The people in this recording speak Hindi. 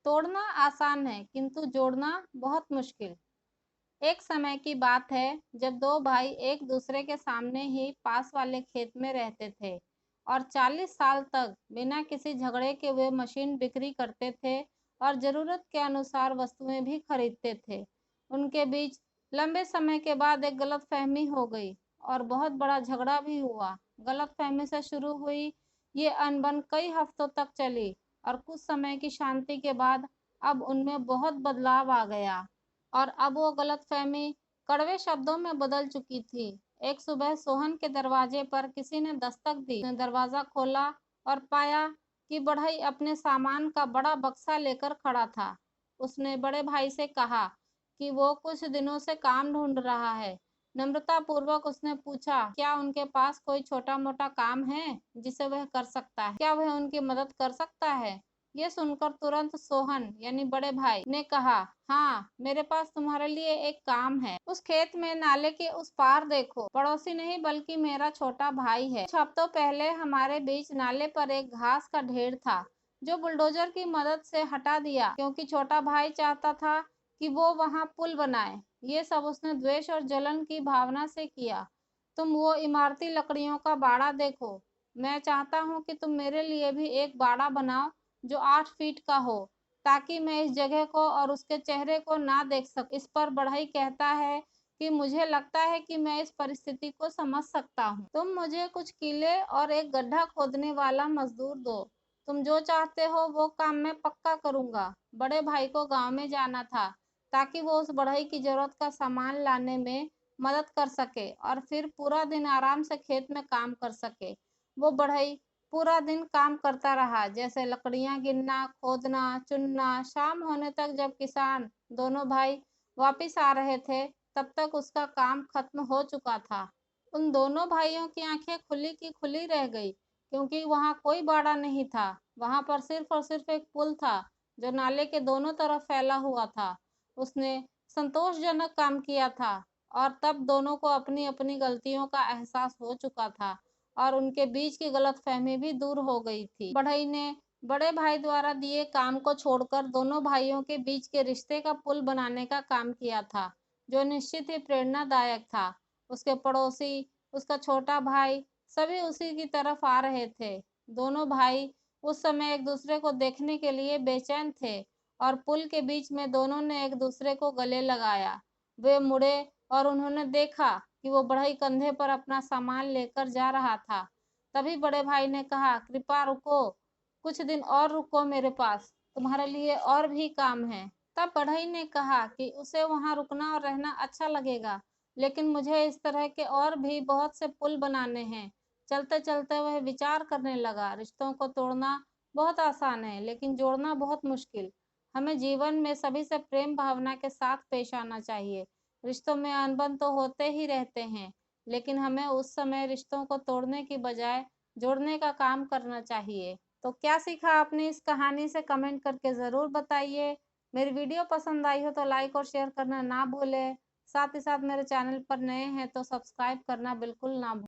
तोड़ना आसान है किंतु जोड़ना बहुत मुश्किल। एक समय की बात है जब दो भाई एक दूसरे के सामने ही पास वाले खेत में रहते थे और 40 साल तक बिना किसी झगड़े के वे मशीन बिक्री करते थे और जरूरत के अनुसार वस्तुएं भी खरीदते थे। उनके बीच लंबे समय के बाद एक गलतफहमी हो गई और बहुत बड़ा झगड़ा भी हुआ। गलतफहमी से शुरू हुई ये अनबन कई हफ्तों तक चली और कुछ समय की शांति के बाद अब उनमें बहुत बदलाव आ गया और अब वो गलतफहमी कड़वे शब्दों में बदल चुकी थी। एक सुबह सोहन के दरवाजे पर किसी ने दस्तक दी। उसने दरवाजा खोला और पाया कि बढ़ई अपने सामान का बड़ा बक्सा लेकर खड़ा था। उसने बड़े भाई से कहा कि वो कुछ दिनों से काम ढूंढ रहा है। नम्रता पूर्वक उसने पूछा, क्या उनके पास कोई छोटा मोटा काम है जिसे वह कर सकता है? क्या वह उनकी मदद कर सकता है? ये सुनकर तुरंत सोहन यानी बड़े भाई ने कहा, हाँ, मेरे पास तुम्हारे लिए एक काम है। उस खेत में नाले के उस पार देखो। पड़ोसी नहीं बल्कि मेरा छोटा भाई है। कुछ हफ्तों पहले हमारे बीच नाले पर एक घास का ढेर था जो बुलडोजर की मदद से हटा दिया क्योंकि छोटा भाई चाहता था कि वो वहां पुल बनाए। ये सब उसने द्वेष और जलन की भावना से किया। तुम वो इमारती लकड़ियों का बाड़ा देखो। मैं चाहता हूँ कि तुम मेरे लिए भी एक बाड़ा बनाओ जो 8 फीट का हो ताकि मैं इस जगह को और उसके चेहरे को ना देख सकूं। इस पर बढ़ई कहता है कि मुझे लगता है कि मैं इस परिस्थिति को समझ सकता हूँ। तुम मुझे कुछ कीले और एक गड्ढा खोदने वाला मजदूर दो। तुम जो चाहते हो वो काम मैं पक्का करूंगा। बड़े भाई को गांव में जाना था ताकि वो उस बढ़ई की जरूरत का सामान लाने में मदद कर सके और फिर पूरा दिन आराम से खेत में काम कर सके। वो बढ़ई पूरा दिन काम करता रहा, जैसे लकड़ियां गिनना, खोदना, चुनना। शाम होने तक जब किसान दोनों भाई वापिस आ रहे थे तब तक उसका काम खत्म हो चुका था। उन दोनों भाइयों की आंखें खुली की खुली रह गई क्योंकि वहां कोई बाड़ा नहीं था। वहां पर सिर्फ और सिर्फ एक पुल था जो नाले के दोनों तरफ फैला हुआ था। उसने संतोषजनक काम किया था और तब दोनों को अपनी अपनी गलतियों का एहसास हो चुका था और उनके बीच की गलतफहमी भी दूर हो गई थी। बढ़ई ने बड़े भाई द्वारा दिए काम को छोड़कर दोनों भाइयों के बीच के रिश्ते का पुल बनाने का काम किया था जो निश्चित ही प्रेरणादायक था। उसके पड़ोसी, उसका छोटा भाई सभी उसी की तरफ आ रहे थे। दोनों भाई उस समय एक दूसरे को देखने के लिए बेचैन थे और पुल के बीच में दोनों ने एक दूसरे को गले लगाया। वे मुड़े और उन्होंने देखा कि वो बढ़ई कंधे पर अपना सामान लेकर जा रहा था। तभी बड़े भाई ने कहा, कृपया रुको, कुछ दिन और रुको मेरे पास, तुम्हारे लिए और भी काम है। तब बढ़ई ने कहा कि उसे वहां रुकना और रहना अच्छा लगेगा, लेकिन मुझे इस तरह के और भी बहुत से पुल बनाने हैं। चलते चलते वह विचार करने लगा, रिश्तों को तोड़ना बहुत आसान है लेकिन जोड़ना बहुत मुश्किल। हमें जीवन में सभी से प्रेम भावना के साथ पेश आना चाहिए। रिश्तों में अनबन तो होते ही रहते हैं, लेकिन हमें उस समय रिश्तों को तोड़ने की बजाय जोड़ने का काम करना चाहिए। तो क्या सीखा आपने इस कहानी से, कमेंट करके ज़रूर बताइए। मेरी वीडियो पसंद आई हो तो लाइक और शेयर करना ना भूलें। साथ ही साथ मेरे चैनल पर नए हैं तो सब्सक्राइब करना बिल्कुल ना भूलें।